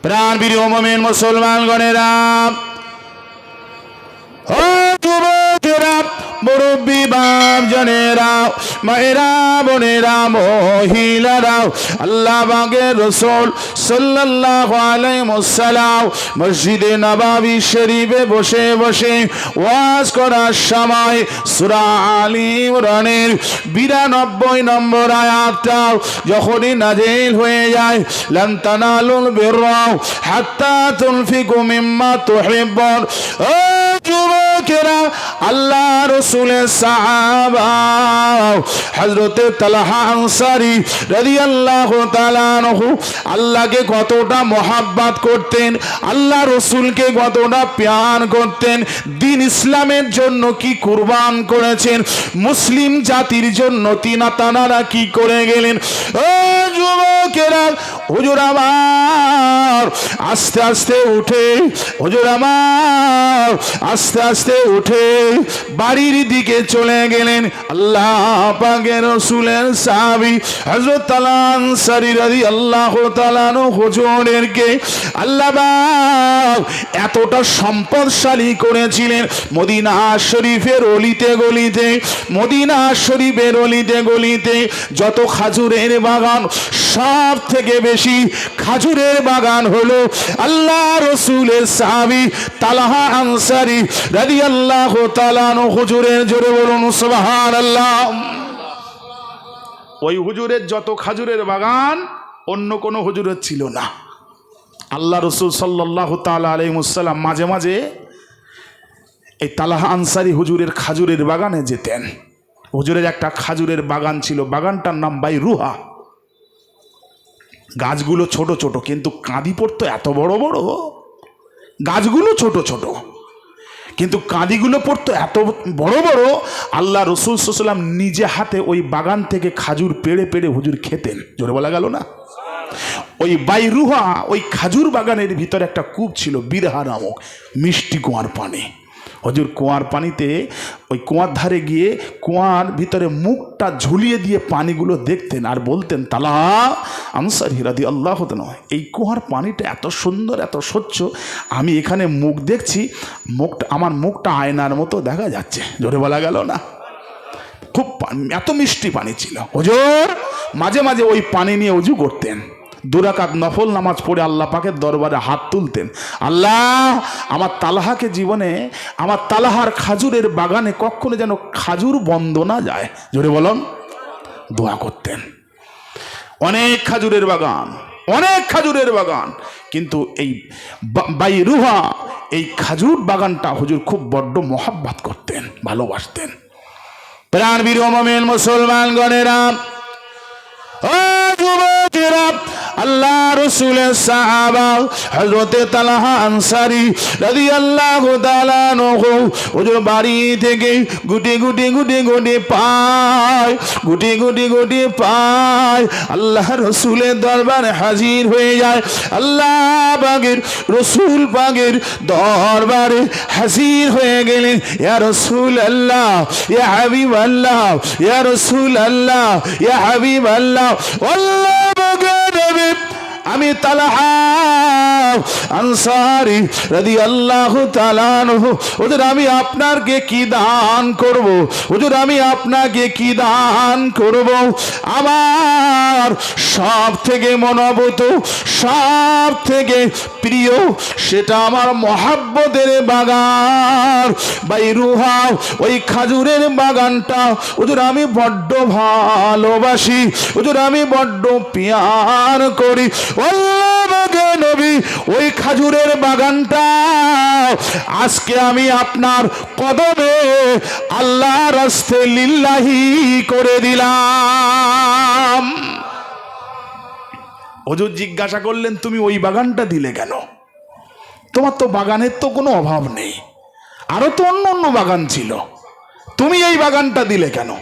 প্রাণ প্রিয় মুমিন মুসলমানগণেরা, ও যুবকেরা, মুরব্বী বাপজনেরা, মায়েরা, বোনেরা, মহিলারা, আল্লাহ পাকের রাসূল সাল্লাল্লাহু আলাইহি ওয়াসাল্লাম মসজিদে নববী শরীফে বসে বসে ওয়াজ করার সময় সূরা আলে ইমরানের 92 নম্বর আয়াতটা যখনই নাযিল হয়ে যায়, লান তানালুল বিররা হাত্তা তুনফিকু মিম্মা তুহিব্বুন। ও যুবকেরা, আল্লাহ রাসূলের সাহাবা হযরতে তালহা আনসারী রাদিয়াল্লাহু তাআলা আনহু আল্লাহকে কতটা মহব্বত করতেন, আল্লাহ রাসূলকে কতটা প্যার করতেন, দ্বীন ইসলামের জন্য কি কুরবান করেছেন, মুসলিম জাতির জন্য তানারা কি করে গেলেন। ও যুবকেরা, হুজুর আমার আস্তে আস্তে উঠে, হুজুর আমার আস্তে আস্তে উঠে বাড়ির দিকে চলে গেলেন। আল্লাহ পাকের রাসূলের সাহাবী হযরত তালহা আনসারী রাদিয়াল্লাহু তাআলা হুজুরকে আল্লাহ পাক এতটা সম্পদশালী করেছিলেন, মদিনা শরীফের অলিতে গলিতে, মদিনা শরীফের অলিতে গলিতে যত খাজুরের বাগান, সব থেকে বেশি খাজুরের বাগান হলো আল্লাহ রাসূলের সাহাবী তালহা আনসারী রাদিয়াল্লাহু তাআলা হুজুরের। জোরে বলুন সুবহানাল্লাহ। ওই হুজুরের যত খাজুরের বাগান অন্য কোনো হুজুরের ছিল না। আল্লাহ রাসূল সাল্লাল্লাহু তাআলা আলাইহি ওয়াসাল্লাম মাঝে মাঝে এই তালহা আনসারী হুজুরের খাজুরের বাগানে যেতেন। হুজুরের একটা খাজুরের বাগান ছিল, বাগানটার নাম বাইরুহা। গাছগুলো ছোট ছোট, কিন্তু কাঁদি পড়তো এত বড় বড়। গাছগুলো ছোট ছোট, কিন্তু কাঁদিগুলো পড়তো এত বড় বড়। আল্লাহ রাসূল সাল্লাল্লাহু আলাইহি ওয়াসাল্লাম নিজে হাতে ওই বাগান থেকে খাজুর পেড়ে পেড়ে হুজুর খেতেন। জোরে বলা গেল না? ওই বাইরুহা, ওই খাজুর বাগানের ভিতরে একটা কূপ ছিল, বিরহা নামক, মিষ্টি কুয়ার পানি। হুজুর কুয়ার পানিতে, ওই কুয়ার ধারে গিয়ে কুয়ার ভিতরে মুখটা ঝুলিয়ে দিয়ে পানিগুলো দেখতেন আর বলতেন, তালহা আনসারী রাদিয়াল্লাহু তাআলা, এই কুয়ার পানিটা এত সুন্দর, এত স্বচ্ছ, আমি এখানে মুখ দেখছি, মুখটা, আমার মুখটা আয়নার মতো দেখা যাচ্ছে। জোরে বলা গেল না? খুব এত মিষ্টি পানি ছিল। হুজুর মাঝে মাঝে ওই পানি নিয়ে ওযু করতেন, 2 রাকাত নফল নামাজ পড়ে আল্লাহ পাকের দরবারে হাত তুলতেন, আল্লাহ আমার তালহাকে জীবনে, আমার তালহার খাজুরের বাগানে কখনো যেন খাজুর বন্ধ না যায়। জোরে বলুন। দোয়া করতেন। অনেক খাজুরের বাগান, অনেক খাজুরের বাগান, কিন্তু এই বাইরুহা, এই খাজুর বাগানটা হুজুর খুব বড্ড মহব্বত করতেন, ভালোবাসতেন। প্রাণ প্রিয় মুমিন মুসলমানগণেরা, ও যুবকেরা, আল্লাহ রাসূলের সাহাবা হযরতে তালহা আনসারী রাদিয়াল্লাহু তাআলা আনহু হুজুর বাড়ি থেকে গুটি গুটি গুটি গুটি পায়, গুটি গুটি গুটি পায় আল্লাহ রাসূলের দরবারে হাজির হয়ে যায়। আল্লাহ পাকের রাসূল পাকের দরবারে হাজির হয়ে গেলেন। ইয়া রাসূলুল্লাহ, ইয়া হাবিবাল্লাহ, ইয়া রাসূলুল্লাহ, ইয়া হাবিবাল্লাহ, আল্লাহ আমি তালহা আনসারী রাদিয়াল্লাহু তাআলা আনহু, হুজুর আমি আপনাকে কি দান করব, হুজুর আমি আপনাকে কি দান করব। আমার সব থেকে মনোভূত, সব থেকে প্রিয়, সেটা আমার মহব্বতের বাগান বাইরুহা, ওই খাজুরের বাগানটা হুজুর আমি বড্ড ভালোবাসি, হুজুর আমি বড্ড প্যার করি। নবী, ওই খাজুরের বাগানটা আজকে আমি আপনার কদমে আল্লাহ রাস্তে লিল্লাহি করে দিলাম। হুজুর জিজ্ঞাসা করলেন, তুমি ওই বাগানটা দিলে কেন? তোমার তো বাগানের তো কোনো অভাব নেই, আরো তো অন্য অন্য বাগান ছিল, তুমি এই বাগানটা দিলে কেন?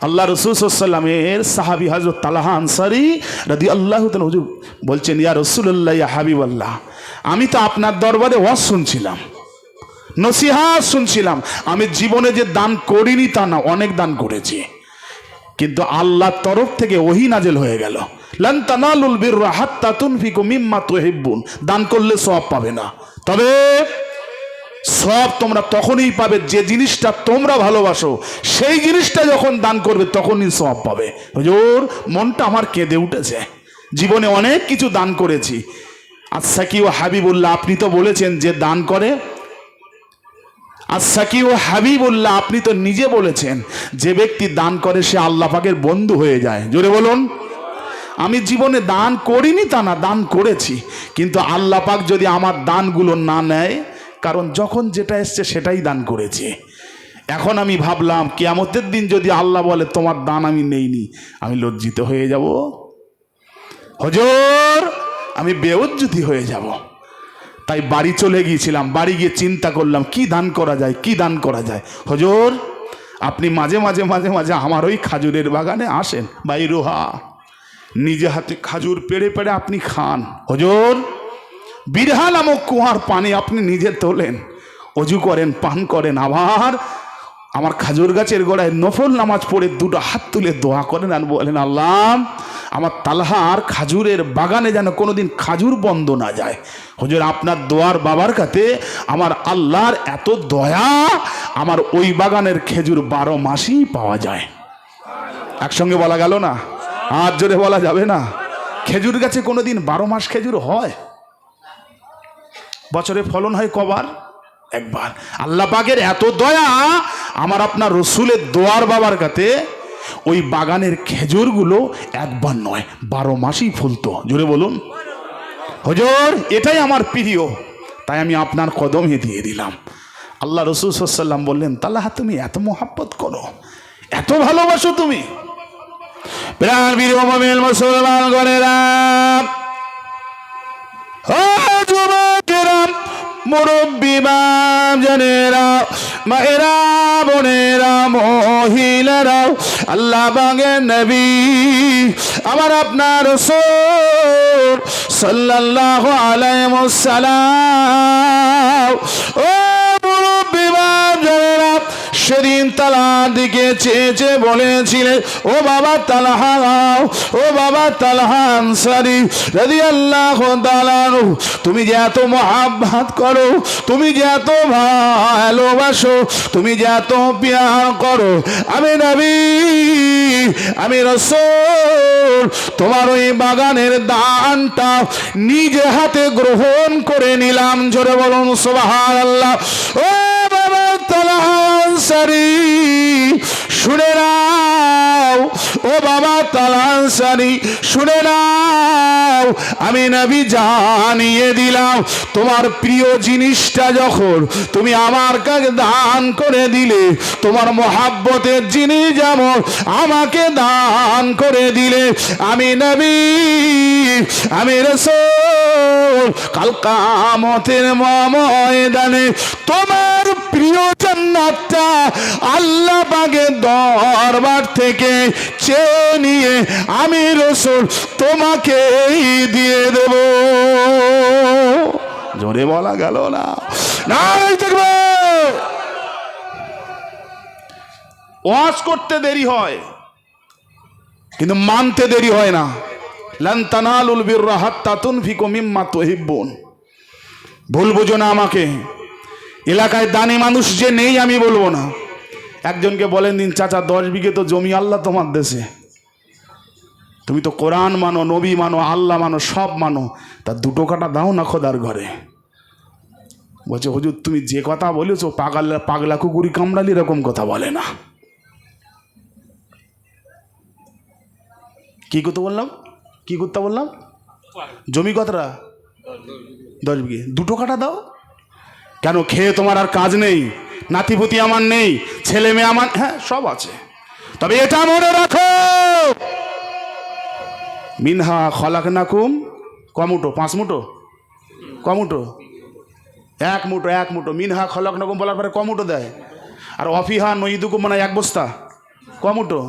আল্লাহ রাসূল সাল্লাল্লাহু আলাইহি ওয়াসাল্লামের সাহাবী হযরত তালহা আনসারী রাদিয়াল্লাহু তাআলা হুজুর বলছেন, ইয়া রাসূলুল্লাহ, ইয়া হাবিবাল্লাহ, আমি তো আপনার দরবারে ওয়াজ শুনছিলাম, নসিহত শুনছিলাম। আমি জীবনে যে দান করিনি তা না, অনেক দান করেছি, কিন্তু আল্লাহর তরফ থেকে ওহী নাজিল হয়ে গেল, লান তানালুল বিররা হাত্তা তুনফিকু মিম্মা তুহিব্বুন। দান করলে সওয়াব পাবে না, তবে সওয়াব তোমরা তখনই পাবে যে জিনিসটা তোমরা ভালোবাসো, সেই জিনিসটা যখন দান করবে তখনই সওয়াব পাবে। হুজুর, মনটা আমার কেঁদে উঠেছে, জীবনে অনেক কিছু দান করেছি। আচ্ছা কি ও হাবিবুল্লাহ, আপনি তো বলেছেন যে দান করে। আচ্ছা কি ও হাবিবুল্লাহ, আপনি তো নিজে বলেছেন যে ব্যক্তি দান করে সে আল্লাহ পাকের বন্ধু হয়ে যায়। জোরে বলুন। আমি জীবনে দান করিনি তা না, দান করেছি, কিন্তু আল্লাহ পাক যদি আমার দানগুলো না নেয়, কারণ যখন যেটা এসছে সেটাই দান করেছি। এখন আমি ভাবলাম কিয়ামতের দিন যদি আল্লাহ বলে তোমার দান আমি নেইনি, আমি লজ্জিত হয়ে যাব হুজুর, আমি বেউজ্জতি হয়ে যাব। তাই বাড়ি চলে গিয়েছিলাম, বাড়ি গিয়ে চিন্তা করলাম কি দান করা যায়, কি দান করা যায়। হুজুর, আপনি মাঝে মাঝে মাঝে মাঝে আমার ওই খাজুরের বাগানে আসেন, ভাই রোহা, নিজে হাতে খাজুর পেড়ে পেড়ে আপনি খান। হুজুর, বিরহা নামক কুয়ার পানি আপনি নিজে তোলেন, অজু করেন, পান করেন, আবার আমার খাজুর গাছের গোড়ায় নফল নামাজ পড়ে দুটো হাত তুলে দোয়া করেন আর বলেন, আল্লাহ আমার তালহার খাজুরের বাগানে যেন কোনোদিন খাজুর বন্ধ না যায়। হুজুর, আপনার দোয়ার বাবার কাছে আমার আল্লাহর এত দয়া, আমার ওই বাগানের খেজুর 12 মাসই পাওয়া যায়। একসঙ্গে বলা গেল না, আর জোরে বলা যাবে না। খেজুর গাছে কোনোদিন 12 মাস খেজুর হয়? বছরে ফলন হয় কবার? একবার। আল্লাহ পাকের এত দয়া, আমার আপনার রসুলের দোয়ার বাবার কাছে ওই বাগানের খেজুরগুলো একবার নয় 12 মাসই ফুলতো। জোরে বলুন। হুজুর, এটাই আমার প্রিয়, তাই আমি আপনার কদমে দিয়ে দিলাম। আল্লাহ রসুল সাল্লাল্লাহু আলাইহি ওয়াসাল্লাম বললেন, তালহা তুমি এত মোহাব্বত করো, এত ভালোবাসো তুমি। প্রাণ প্রিয় মুমিন মুসলমান গণেরা, মুরব্বী বাপজানেরা, মায়েরা, বোনেরা, মহিলারা, আল্লাহ বাগের নবী আমার আপনার রাসূল সাল্লাল্লাহু আলাইহি ওয়াসাল্লাম, ও মুরব্বী বাপজানেরা, সেদিন তালহার দিকে চেয়ে চেয়ে বলেছিলেন, ও বাবা তালহা, ও বাবা তালহা আনসারী রাদিয়াল্লাহু তাআলা আনহু, তুমি যে এত মহাব্বত করো, তুমি যে এত ভালোবাসো, তুমি যে এত প্যার করো, আমি নবী, আমি রাসূল তোমার ওই বাগানের দানটা নিজে হাতে গ্রহণ করে নিলাম। জোরে বলুন সুবহানাল্লাহ। ও বাবা তালহা আনসারী, শুনে নাও, ও বাবা তালহা আনসারী, শুনে নাও, আমি নবী জানিয়ে দিলাম, তোমার প্রিয় জিনিসটা যখন তুমি আমার কাছে দান করে দিলে, তোমার মহাব্বতের জিনিস যেমন আমাকে দান করে দিলে, আমি নবী, আমি রাসূল কাল কিয়ামতের ময়দানে তোমার প্রিয় জান্নাতটা আল্লাহ পাকের দরবার থেকে চেয়ে নিয়ে আমি রাসূল তোমাকে দিয়ে দেব। জোরে বলা গেল না? নারে তাকবীর। ওয়াজ করতে দেরি হয়, কিন্তু মানতে দেরি হয় না। লান তানালুল বিররা হাত্তা তুনফিকু মিম্মা তুহিব্বুন। ভুল বুঝো না আমাকে, এলাকায় দানি মানুষ যে নেই আমি বলবো না। একজনকে বলেন দিন, চাচা 10 বিঘে তো জমি আল্লাহ তোমার দেশে, তুমি তো কোরআন মানো, নবী মানো, আল্লাহ মানো, সব মানো, তা 2 কাটা দাও না খোদার ঘরে। বলছে, হুজুর তুমি যে কথা বলেছো পাগলা কুকুরি কামড়ালি এরকম কথা বলে না। কি করতে বললাম, কি করতে বললাম? জমি কতটা? 10 বিঘে। 2 কাটা দাও কেন? খেয়ে তোমার আর কাজ নেই, নাতিপুতি আমার নেই, ছেলে মেয়ে আমার, হ্যাঁ সব আছে, তবে এটা মনে রাখো, মিনহা খলাকনাকুম, কমুটো 5 মুঠো, কমুটো 1 মুঠো, 1 মুঠো। মিনহা খলাকনাকুম বলার পরে কমুটো দেয়, আর অফিহা নইদুকুম মানে 1 বস্তা, কমুটো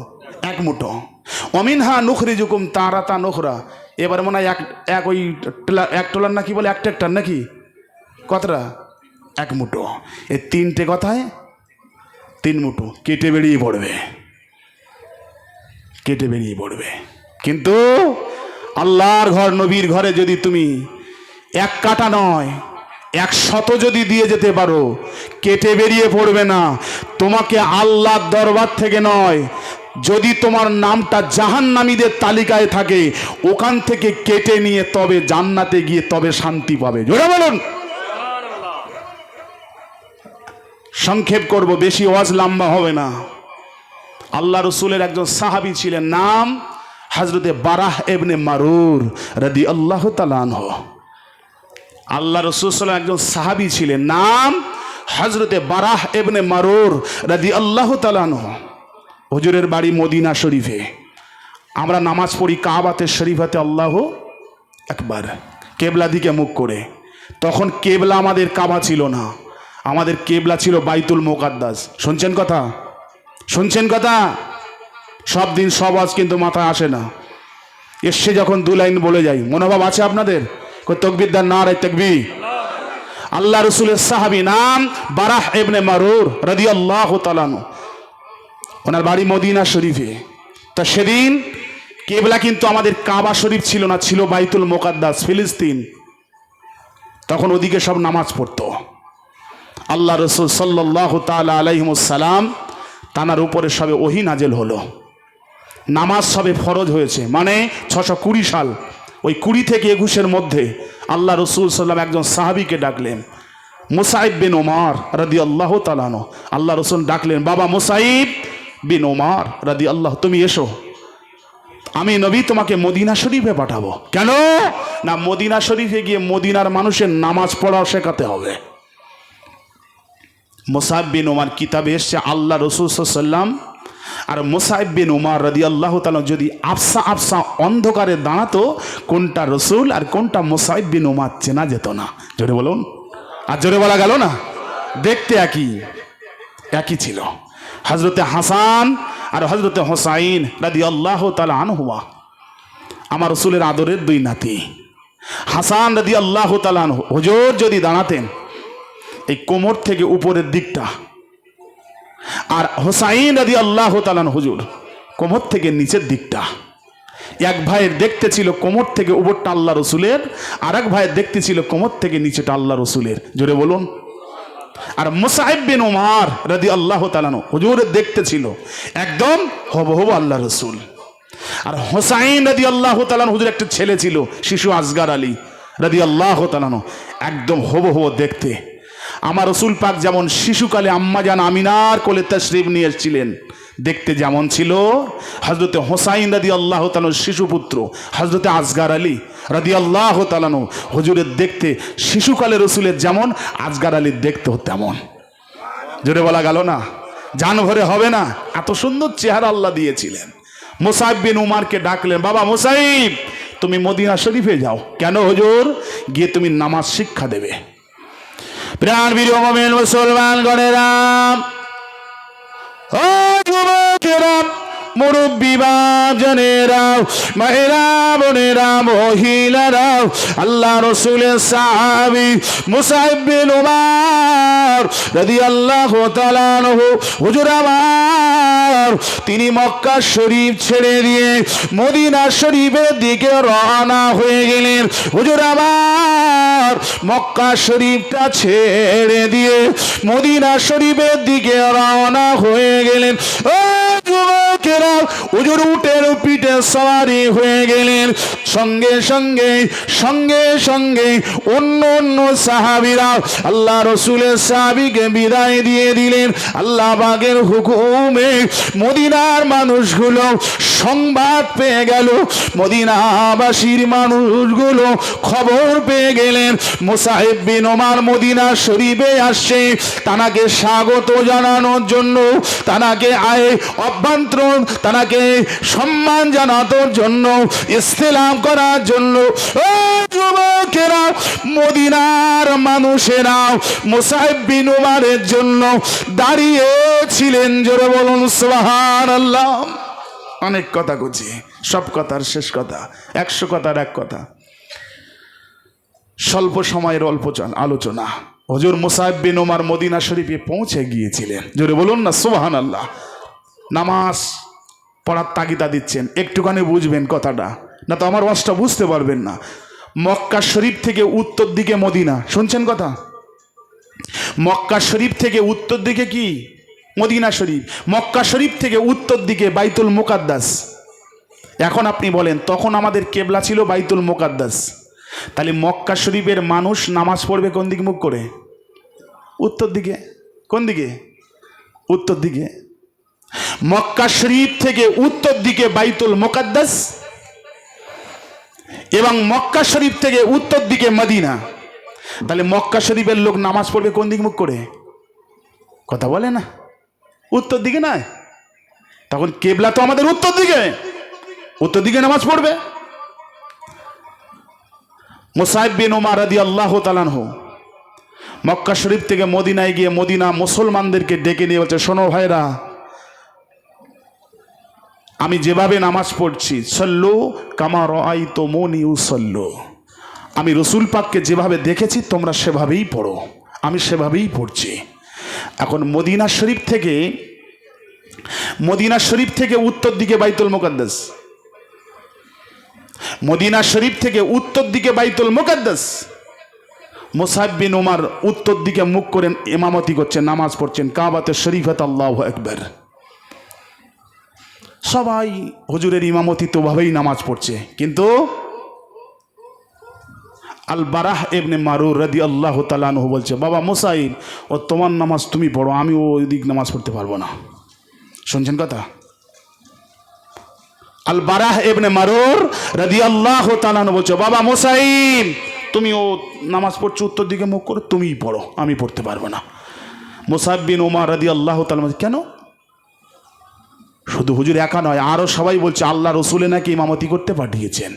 1 মুঠো। অমিনহা নুখরিজুকুম তারাতা নুখরা, এবার মনে হয় এক ওই 1 টলার না কি বলে, 1 ট্রাক্টর নাকি, কতটা? 1 মুঠো। এই 3টে কথায় 3 মুঠো কেটে বেরিয়ে পড়বে, কেটে বেরিয়ে পড়বে। কিন্তু আল্লাহর ঘর নবীর ঘরে যদি তুমি 1 কাটা নয় 100 যদি দিয়ে যেতে পারো, কেটে বেরিয়ে পড়বে না। তোমাকে আল্লাহর দরবার থেকে নয়, যদি তোমার নামটা জাহান্নামীদের তালিকায় থাকে, ওখান থেকে কেটে নিয়ে তবে জান্নাতে গিয়ে তবে শান্তি পাবে। জোরে বলুন। সংক্ষেপ করব, বেশি ওয়াজ লম্বা হবে না। আল্লাহ রসুলের একজন সাহাবী ছিলেন, নাম হযরতে বারাহ ইবনে মারুর রাদিয়াল্লাহু তাআলা আনহু। আল্লাহ রসুল সাল্লাল্লাহু একজন সাহাবী ছিলেন, নাম হযরতে বারাহ ইবনে মারুর রাদিয়াল্লাহু তাআলা আনহু। হুজুরের বাড়ি মদিনা শরীফে। আমরা নামাজ পড়ি কাবাতে শরীফাতে আল্লাহু আকবার, কেবলা দিকে মুখ করে। তখন কেবলা আমাদের কাবা ছিল না, আমাদের কেবলা ছিল বাইতুল মুকাদ্দাস। শুনছেন কথা? শুনছেন কথা? সব দিন সব আজ কিন্তু মাথায় আসে না। এসে যখন 2 লাইন বলে যাই, মনোভাব আছে আপনাদের? তাকবীর দেন, নারায়ে তাকবীর। আল্লাহ রসুলের সাহাবী, নাম বারাহ ইবনে মারুর রাদিয়াল্লাহু তাআলা আনহু। ওনার বাড়ি মদিনা শরীফে। তা সেদিন কেবলা কিন্তু আমাদের কাবা শরীফ ছিল না, ছিল বাইতুল মুকাদ্দাস ফিলিস্তিন। তখন ওদিকে সব নামাজ পড়তো। আল্লাহ রসুল সাল্লাল্লাহু তাআলা আলাইহি ওয়াসাল্লাম তানার উপরে সবে ওহী নাজেল হলো, নামাজ সবে ফরজ হয়েছে, মানে 620 সাল। ওই 20 থেকে 21-এর মধ্যে আল্লাহ রসুল সাল্লাম একজন সাহাবীকে ডাকলেন, মুসাইব বিন উমার রাদিয়াল্লাহু তাআলা আনহু। আল্লাহ রসুল ডাকলেন, বাবা মুসাইব বিন উমার রাদিয়াল্লাহু, তুমি এসো, আমি নবী তোমাকে মদিনা শরীফে পাঠাবো। কেন না, মদিনা শরীফে গিয়ে মদিনার মানুষের নামাজ পড়া শেখাতে হবে। মুসাইব বিন উমার কিতাবে এসছে, আল্লাহ রসুল সাল্লাল্লাহু আলাইহি ওয়াসাল্লাম আর মুসাইব বিন উমার রাদিয়াল্লাহু তাআলা যদি আফসা আফসা অন্ধকারে দাঁড়াতো, কোনটা রসুল আর কোনটা মুসাইব বিন উমার চেনা যেত না। জোরে বলুন। আর জোরে বলা গেল না? দেখতে একই ছিল। হযরতে হাসান আর হযরতে হুসাইন রাদিয়াল্লাহু তাআলা আনহুমা আমার রসুলের আদরের 2 নাতি। হাসান রাদিয়াল্লাহু তাআলা আনহু হুজুর যদি দাঁড়াতেন এই কোমর থেকে উপরের দিকটা, আর হুসাইন রাদিয়াল্লাহু তাআলা হুজুর কোমর থেকে নিচের দিকটা। এক ভাইয়ের দেখতে ছিল কোমর থেকে উপরটা আল্লাহ রসুলের, আর এক ভাইয়ের দেখতে ছিল কোমর থেকে নিচেটা আল্লাহ রসুলের। জোরে বলুন। আর মুসাইব বিন উমার রাদিয়াল্লাহু তাআলা হুজুরের দেখতে ছিল একদম হুবহু আল্লাহ রসুল। আর হুসাইন রাদিয়াল্লাহু তাআলা হুজুর একটা ছেলে ছিল, শিশু আসগার আলী রাদিয়াল্লাহু তাআলা, একদম হুবহু দেখতে। আমার রসুল পাক যেমন শিশুকালে আম্মাজান আমিনার কোলে তাশরীফ নিয়ে এসেছিলেন, দেখতে যেমন ছিল, হযরতে হুসাইন রাদিয়াল্লাহু তাআলা শিশুপুত্র হযরতে আসগার আলী রাদিয়াল্লাহু তাআলা হুজুরের দেখতে শিশুকালে রসুলের যেমন, আসগার আলীর দেখতে তেমন। জোরে বলা গেল না? জান ভরে হবে না, এত সুন্দর চেহারা আল্লাহ দিয়েছিলেন। মুসাইব বিন উমারকে ডাকলেন, বাবা মুসাইব তুমি মদিনা শরীফে যাও। কেন হুজুর? গিয়ে তুমি নামাজ শিক্ষা দেবে। প্রাণ বীর মুমিন মুসলমান গণেরা, ও যুবকেরা, মুরব্বী বাজানেরা, মায়েরা, বোনেরা, মহিলারা, আল্লাহ রসুলের সাহাবী মুসাইব বিন উমার রাদিয়াল্লাহু তাআলা আনহু হুজুর আমার, তিনি মক্কা শরীফ ছেড়ে দিয়ে মদিনা শরীফের দিকে রওনা হয়ে গেলেন। হুজুর আমার মক্কা শরীফটা ছেড়ে দিয়ে মদিনা শরীফের দিকে রওনা হয়ে গেলেন। ও যুবকেরা, হুজুর উটের পিঠে সওয়ারি হয়ে গেলেন। সঙ্গে সঙ্গে সঙ্গে সঙ্গে অন্য অন্য সাহাবীরা আল্লাহ রসুলের সাহাবীকে বিদায় দিয়ে দিলেন। আল্লাহ পাকের হুকুমে মদিনার মানুষগুলো সংবাদ পেয়ে গেল, মদিনাবাসীর মানুষগুলো খবর পেয়ে গেলেন মুসাইব বিন উমার মদিনা শরীফে আসছে। তানাকে স্বাগত জানানোর জন্য, তানাকে অভ্যন্তরণ, তানাকে সম্মান জানানোর জন্য, ইসলাম করার জন্য ও যুবকেরা, মদিনার মানুষেরা মুসাইব বিন উমারের জন্য দাঁড়িয়েছিলেন। জোরে বলুন সুবহানাল্লাহ। অনেক কথা কইছি, সব কথার শেষ কথা, 100 কথার এক কথা, স্বল্প সময়ের অল্প আলোচনা। হুজুর মুসাইব বিন উমার মদিনা শরীফে পৌঁছে গিয়েছিলেন। জোরে বলুন না সুবহানাল্লাহ। নামাজ পড়ার তাগিদা দিচ্ছেন, একটুখানি বুঝবেন কথাটা। না তো আমার ওয়াজটা বুঝতে পারবেন না। মক্কা শরীফ থেকে উত্তর দিকে মদিনা, শুনছেন কথা? মক্কা শরীফ থেকে উত্তর দিকে কি? মদিনা শরীফ। মক্কা শরীফ থেকে উত্তর দিকে বাইতুল মুকাদ্দাস। এখন আপনি বলেন, তখন আমাদের কেবলা ছিল বাইতুল মুকাদ্দাস, তাহলে মক্কা শরীফের মানুষ নামাজ পড়বে কোন দিকে মুখ করে? উত্তর দিকে। কোন দিকে? উত্তর দিকে। মক্কা শরীফ থেকে উত্তর দিকে বাইতুল মুকাদ্দাস এবং মক্কা শরীফ থেকে উত্তর দিকে মদিনা। তাহলে মক্কা শরীফের লোক নামাজ পড়বে কোন দিক মুখ করে? কথা বলে না, উত্তর দিকে নয়। তখন কেবলা তো আমাদের উত্তর দিকে, উত্তর দিকে নামাজ পড়বে। মুসাইব বিন উমার রাদিয়াল্লাহু তাআলা আনহু মক্কা শরীফ থেকে মদিনায় গিয়ে মদিনা মুসলমানদেরকে ডেকে নিয়ে বলছে, শোনো ভাইরা, আমি যেভাবে নামাজ পড়ছি, সল্লু কামা রাআইতুমুনি উসাল্লু, আমি রসুল পাককে যেভাবে দেখেছি তোমরা সেভাবেই পড়ো, আমি সেভাবেই পড়ছি। এখন মদিনা শরীফ থেকে উত্তর দিকে বাইতুল মুকাদ্দাস, মদিনা শরীফ থেকে উত্তর দিকে বাইতুল মুকাদ্দাস। মুসাইব বিন উমার উত্তর দিকে মুখ করে ইমামতি করছেন, নামাজ পড়ছেন কাবাতে শরীফাত, আল্লাহু আকবার। সবাই হুজুরের ইমামতি তো ভাবেই নামাজ পড়ছে, কিন্তু আল বারাহ ইবনে মারুর রাদিয়াল্লাহু তাআলা আনহু বলছে, বাবা মুসাইব, ও তোমার নামাজ তুমি পড়ো, আমি ওই দিক নামাজ পড়তে পারবো না। শুনছেন কথা? আল বারাহ ইবনে মারুর রাদিয়াল্লাহু তাআলা আনহু বলছে, বাবা মুসাইব, তুমি ও নামাজ পড়ছো উত্তর দিকে মুখ করো, তুমিই পড়ো, আমি পড়তে পারবো না। মুসাইব বিন উমার রাদিয়াল্লাহু তাআলা বলছে, কেন? শুধু হুজুর একা নয়, আরো সবাই বলছে আল্লাহ রসুলে নাকি ইমামতি করতে পাঠিয়েছেন,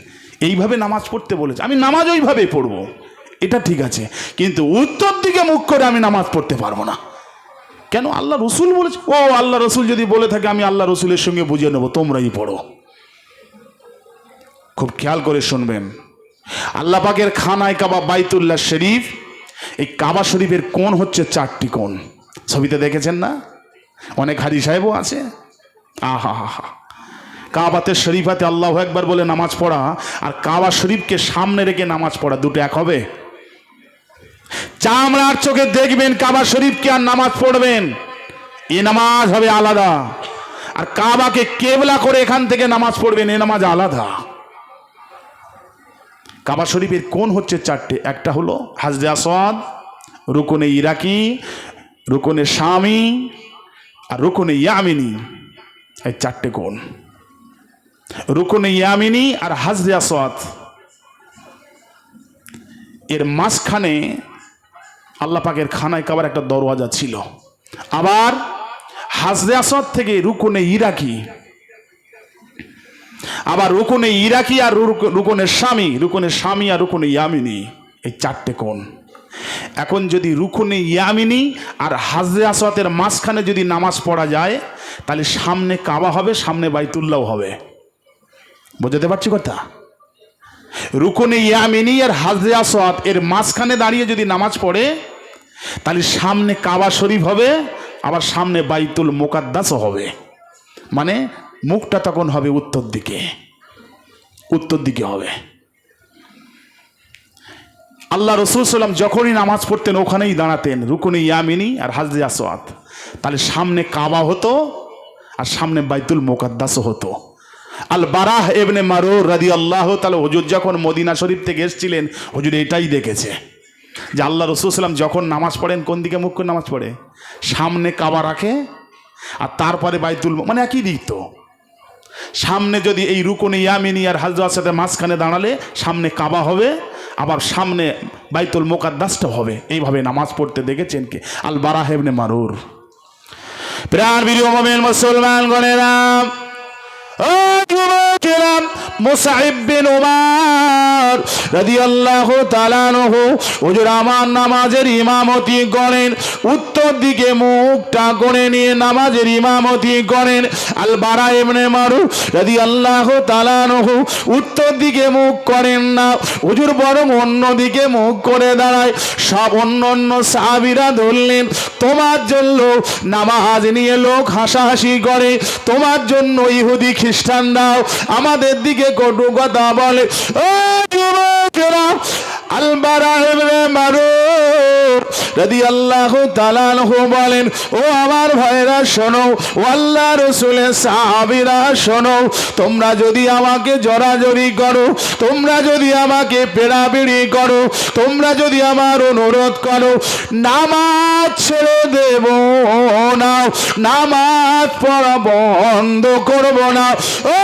এইভাবে নামাজ পড়তে বলেছে, আমি নামাজ ওইভাবে পড়বো, এটা ঠিক আছে, কিন্তু উত্তর দিকে মুখ করে আমি নামাজ পড়তে পারবো না। কেন? আল্লাহ রসুল বলেছে। ও আল্লাহ রসুল যদি বলে থাকে, আমি আল্লাহ রসুলের সঙ্গে বুঝে নেবো, তোমরাই পড়ো। খুব খেয়াল করে শুনবেন, আল্লাহ পাকের খানায় কাবা বাইতুল্লাহ শরীফ, এই কাবা শরীফের কোণ হচ্ছে 4টি কোণ। ছবিতে দেখেছেন না? অনেক হাজি সাহেবও আছে। আহা হা হা, কাবাতে শরীফাতে আল্লাহু আকবার বলে নামাজ পড়া আর কাবা শরীফকে সামনে রেখে নামাজ পড়া, দুটো এক হবে? চামড়ার চোখে দেখবেন কাবা শরীফকে আর নামাজ পড়বেন, এ নামাজ হবে আলাদা। আর কাবাকে কেবলা করে এখান থেকে নামাজ পড়বেন, এ নামাজ আলাদা। কাবা শরীফের কোণ হচ্ছে 4টে। একটা হলো হাজরে আসওয়াদ, রুকনে ইরাকি, রুকনে শামি আর রুকনে ইয়ামিনী, এই 4টে কোণ। রুকনে ইয়ামিনী আর হাজরে আসওয়াদ, এর মাঝখানে আল্লাহ পাকের খানায় কাবার একটা দরওয়াজা ছিল। আবার হাজরে আসওয়াদ থেকে রুকনে ইরাকি, আবার রুকনে ইরাকি আর রুকনে শামি আর রুকনে ইয়ামিনী, এই 4টে কোণ। এখন যদি রুকনে ইয়ামিনী আর হাজরে আসওয়াদের মাঝখানে যদি নামাজ পড়া যায়, তাহলে সামনে কাবা হবে, সামনে বাইতুল্লাহ হবে। বুঝতে পারছি কথা? রুকনে ইয়ামিনী আর হাজরে আসওয়াদ এর মাঝখানে দাঁড়িয়ে যদি নামাজ পড়ে, তাহলে সামনে কাবা শরীফ হবে, আবার সামনে বাইতুল মুকাদ্দাসও হবে। মানে মুখটা তখন হবে উত্তর দিকে, উত্তর দিকে হবে। আল্লাহ রসুল সাল্লাম যখনই নামাজ পড়তেন ওখানেই দাঁড়াতেন, রুকনে ইয়ামিনী আর হাজরে আসওয়াদ। তাহলে সামনে কাবা হতো আর সামনে বাইতুল মুকাদ্দাসও হতো। আল বারাহ ইবনে মারুর রাদিয়াল্লাহু তাআলা, হুজুর যখন মদিনা শরীফ থেকে এসেছিলেন, হুজুর এটাই দেখেছে যে আল্লাহ রসুল সাল্লাম যখন নামাজ পড়েন কোন দিকে মুখ করে নামাজ পড়ে? সামনে কাবা রাখে আর তারপরে বাইতুল, মানে একই দিক তো। সামনে যদি এই রুকনে ইয়ামিনী আর হাজরে আসওয়াদের মাঝখানে দাঁড়ালে সামনে কাবা হবে, আবার সামনে বাইতুল মুকাদ্দাসটা হবে। এইভাবে নামাজ পড়তে দেখেছেন কে? আল বারাহ ইবনে মারুর। প্রাণ প্রিয় মুমিন মুসলমান গণেরা, ও যুবকেরা, মুসাইব বিন উমার রাদিয়াল্লাহু তাআলা আনহু হুজুর আমার নামাজের ইমামতি করেন, উত্তর দিকে মুখটা করে নিয়ে নামাজের ইমামতি করেন। আল বারা ইবনে মারুর রাদিয়াল্লাহু তাআলা আনহু উত্তর দিকে মুখ করেন না, হুজুর বরং অন্য দিকে মুখ করে দাঁড়ায়। সব অন্য সাহাবীরা ধরলেন, তোমার জন্য নামাজ নিয়ে লোক হাসাহাসি করে, তোমার জন্য ইহুদি খ্রিস্টানরাও আমাদের দিকে কটু কথা বলে। ও যুবকেরা, আল-বারা ইবনে মারুর রাদিয়াল্লাহু তাআলা আনহু বলেন, ও আমার ভাইরা শোনো, ও আল্লাহর রাসূলের সাহাবীরা শোনো, তোমরা যদি আমাকে জড়াজড়ি করো, তোমরা যদি আমাকে পেড়াপিড়ি করো, তোমরা যদি আমার অনুরোধ করো, নামাজ ছেড়ে দেব না, নামাজ পড়া বন্ধ করব না। ও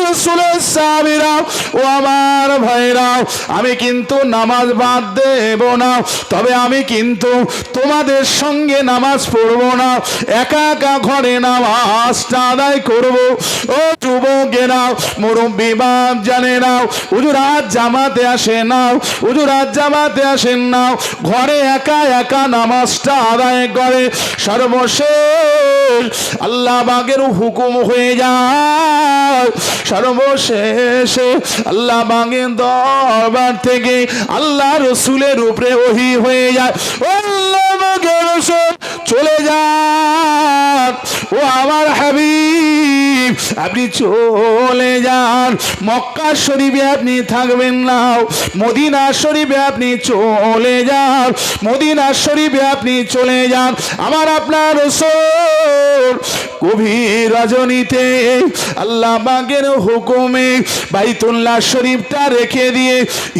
রাসূলের সাহাবীরা, ও আমার ভাইরা, আমি কিন্তু নামাজ বাদ দেব না, তবে আমি কিন্তু তোমাদের সঙ্গে নামাজ পড়ব না, একা একা ঘরে নামাজটা আদায় করব। ও যুবকেরা, মুরব্বী বাপ জানে না, হুজুরাত জামাতে আসে না, হুজুরাত জামাতে আসেন না, ঘরে একা একা নামাজটা আদায় করে। সর্বশেষ আল্লাহ পাকের হুকুম হয়ে যায়, সর্বশেষে আল্লাহ পাকের দরবার থেকে আল্লাহ রসুলের উপরে ওহী হয়ে যায়। আল্লাহ পাকের রসুল চলে যান, ও আমার হাবিব আপনি চলে যান, মক্কা শরীফে আপনি থাকবেন না, মদিনা শরীফে আপনি চলে যান, মদিনা শরীফে আপনি চলে যান। আমার আপনার রাসূল গভীর রজনীতে আল্লাহ পাকের হুকুমে বাইতুল্লাহ শরীফটা রেখে দিয়ে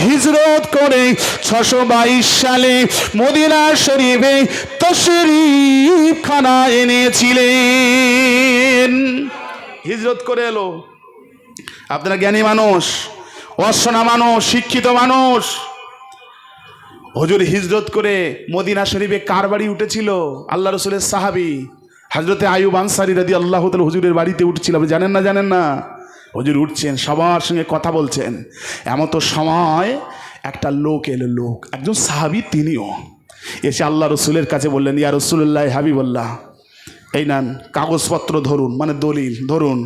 হিজরত করে 622 সালে মদিনা শরীফে তাশরীফ খানা এনেছিলেন। হিজরত করে এলো। আপনারা জ্ঞানী মানুষ, অশোনা মানুষ, শিক্ষিত মানুষ। হুজুর হিজরত করে মদিনা শরীফে কার বাড়ি উঠেছিল? আল্লাহ রসুলের সাহাবী হযরতে আইয়ুব আনসারী রাদিয়াল্লাহু তাআলা হুজুরের বাড়িতে উঠছিল। আপনি জানেন না? জানেন না? হুজুর উঠছেন, সবার সঙ্গে কথা বলছেন। এমন তো সময় একটা লোক এলো, লোক একজন সাহাবী, তিনিও এসে আল্লাহ রসুলের কাছে বললেন, ইয়া রাসূলুল্লাহ হাবিবাল্লাহ, এই নেন কাগজপত্র ধরুন, মানে দলিল ধরুন।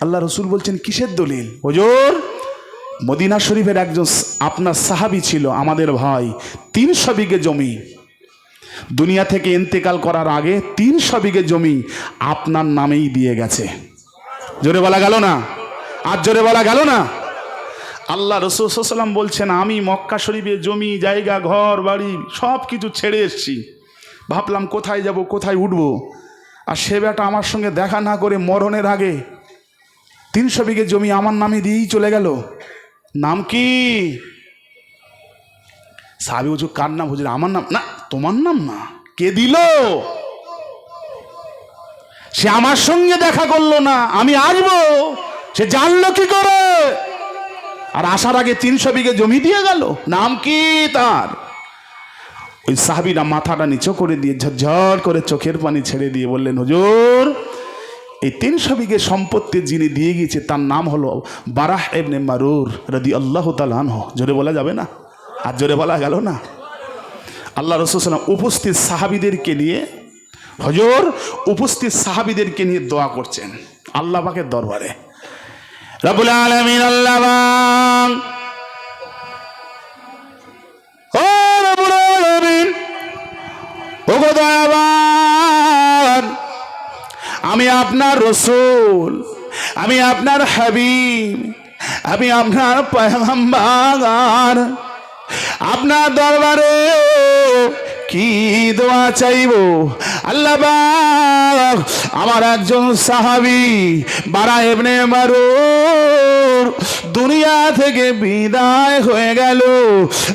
আল্লাহ রসুল বলছেন, কিসের দলিল? হুজুর মদিনা শরীফের একজন আপনার সাহাবী ছিল, আমাদের ভাই, 300 বিঘে জমি, দুনিয়া থেকে ইন্তেকাল করার আগে 300 বিঘে জমি আপনার নামেই দিয়ে গেছে। জোরে বলা গেল না? আর জোরে বলা গেল না? আল্লাহ রসুল সাল্লাল্লাহু আলাইহি ওয়াসাল্লাম বলছেন, আমি মক্কা শরীফে জমি জায়গা ঘর বাড়ি সব কিছু ছেড়ে এসেছি, ভাবলাম কোথায় যাব, কোথায় উঠবো, আর সে বেটা আমার সঙ্গে দেখা না করে মরণের আগে 300 বিঘে জমি আমার নামে দিয়েই চলে গেল। নাম কি? সাহাবী হুজুর, কার নাম? হুজুর আমার নাম। না, তোমার নাম না। কে দিল? সে আমার সঙ্গে দেখা করলো না, আমি আসবো, সে জানলো কি করে? আর আসার আগে 300 বিঘে জমি দিয়ে গেল। নাম কি তার? ওই সাহাবীরা মাথাটা নিচু করে দিয়ে ঝরঝর করে চোখের পানি ছেড়ে দিয়ে বললেন, হুজুর এই 300 বিঘে সম্পত্তি যিনি দিয়ে গিয়েছে তার নাম হলো বারাহ ইবনে মারুর রাদিয়াল্লাহু তাআলা আনহু। জোরে বলা যাবে না? আর জোরে বলা গেল না? আল্লাহ রাসূল সাল্লাল্লাহু আলাইহি ওয়াসাল্লাম উপস্থিত সাহাবীদেরকে নিয়ে, হুজুর উপস্থিত সাহাবীদেরকে নিয়ে দোয়া করছেন আল্লাহ পাকের দরবারে। রব্বুল আলামিন আল্লাহ পাক, ও রব্বুল আলামিন, ও গো দয়াবান, আমি আপনার রাসূল, আমি আপনার হাবিব, আমি আপনার পয়গম্বর, আপনার দরবারে কি দোয়া চাইব? আল্লাহ পাক, আমার একজন সাহাবী বারা ইবনে মারুর দুনিয়া থেকে বিদায় হয়ে গেল।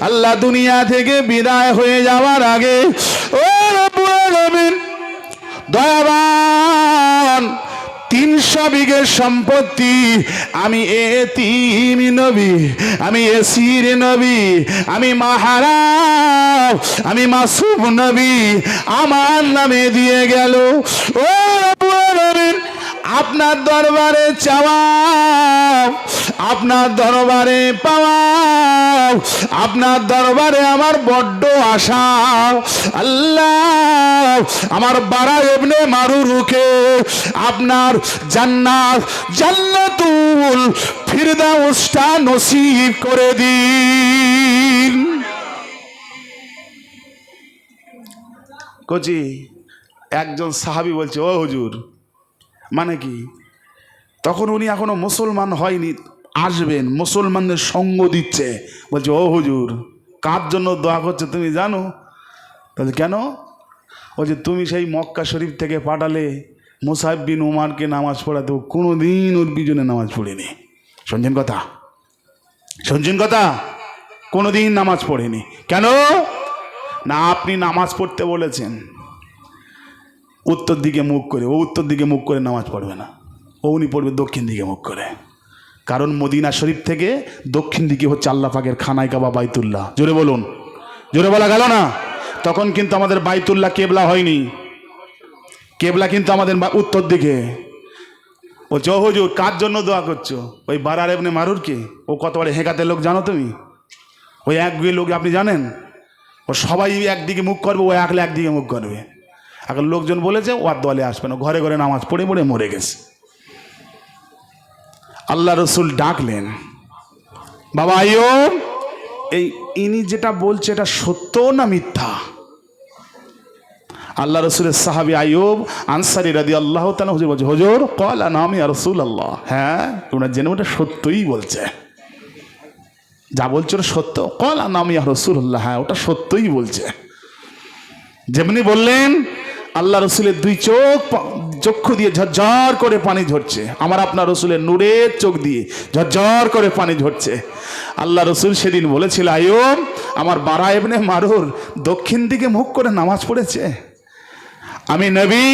আল্লাহ দুনিয়া থেকে বিদায় হয়ে যাওয়ার আগে, ও রব্বুল আলামিন দয়াবান, 300 বিঘে সম্পত্তি আমি এতিম নবী, আমি এসির নবী, আমি মাহারাম, আমি মাসুম নবী আমার নামে দিয়ে গেল। ও রব্বুল আলামিন, আপনার দরবারে চাওয়া, আপনার দরবারে পাওয়া, আপনার দরবারে আমার বড্ড আশা। আল্লাহ আমার বারা ইবনে মারুরকে আপনার জান্নাত, জান্নাতুল ফিরদাউসটা নসিব করে দিন। কোচি একজন সাহাবী বলছে, ও হুজুর, মানে কি? তখন উনি এখনো মুসলমান হয়নি, আসবেন, মুসলমানদের সঙ্গ দিচ্ছে, বলছে ও হুজুর কার জন্য দোয়া করছে তুমি জানো? তাহলে কেন? বলছে তুমি সেই মক্কা শরীফ থেকে পাঠালে মুসাইব বিন উমারকে নামাজ পড়াতে, কোনো দিন ওর পিছনে নামাজ পড়েনি। শুনছেন কথা? শুনছেন কথা? কোনো দিন নামাজ পড়েনি। কেন? না আপনি নামাজ পড়তে বলেছেন উত্তর দিকে মুখ করে, ও উত্তর দিকে মুখ করে নামাজ পড়বে না, ও উনি পড়বে দক্ষিণ দিকে মুখ করে। কারণ মদিনা শরীফ থেকে দক্ষিণ দিকে হচ্ছে আল্লাহ পাকের খানায় কাবা বাইতুল্লাহ। জোরে বলুন, জোরে বলা গেল না? তখন কিন্তু আমাদের বাইতুল্লাহ কেবলা হয়নি, কেবলা কিন্তু আমাদের উত্তর দিকে। বলছো ও হুজুর কার জন্য দোয়া করছো? ওই বারার ইবনে মারুরকে, ও কত বড় হেকাতের লোক জানো তুমি? ওই একগুয়ে লোক আপনি জানেন? ও সবাই একদিকে মুখ করবে, ও একলে একদিকে মুখ করবে। এখন লোকজন বলেছে ও আর দলে আসবে না, ঘরে ঘরে নামাজ পড়ে পড়ে মরে গেছে। আল্লাহ রসুল ডাকলেন, বাবা আইয়ুব, এই ইনি যেটা বলছে এটা সত্য না মিথ্যা? আল্লাহ রসুলের সাহাবী আইয়ুব আনসারী রাদিয়াল্লাহু তাআলা হুজুর বলছে, হুজুর ক্বালা নাম ইয়া রাসূলুল্লাহ, হ্যাঁ তোমরা জেনে ওটা সত্যই বলছে, যা বলছো ওটা সত্য। ক্বালা নাম ইয়া রাসূলুল্লাহ, হ্যাঁ ওটা সত্যই বলছে। যেমনি বললেন আল্লাহ রসুলের দুই চক্ষু দিয়ে ঝরঝর করে পানি ঝরছে, আমার আপনার রসুলের নূরের চোখ দিয়ে ঝরঝর করে পানি ঝরছে। আল্লাহ রসুল সেদিন বলেছিল, আইয়ুব আমার বারা ইবনে মারুর দক্ষিণ দিকে মুখ করে নামাজ পড়েছে। আমি নবী,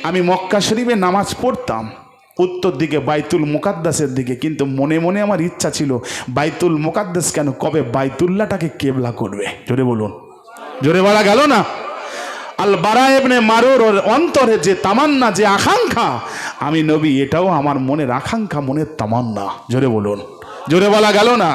আমি মক্কা শরীফে নামাজ পড়তাম উত্তর দিকে বাইতুল মুকাদ্দাসের দিকে, কিন্তু মনে মনে আমার ইচ্ছা ছিল বাইতুল মুকাদ্দাস কেন, কবে বাইতুল্লাহটাকে কেবলা করবে। জোরে বলুন, জোরে বলা গেল না? আল বারা ইবনে মারুর অন্তরে যে তামান্না, যে আকাঙ্ক্ষা, আমি নবী এটাও আমার মনের আকাঙ্ক্ষা, মনের তামান্না। জোরে বলুন, জোরে বলা গেল না?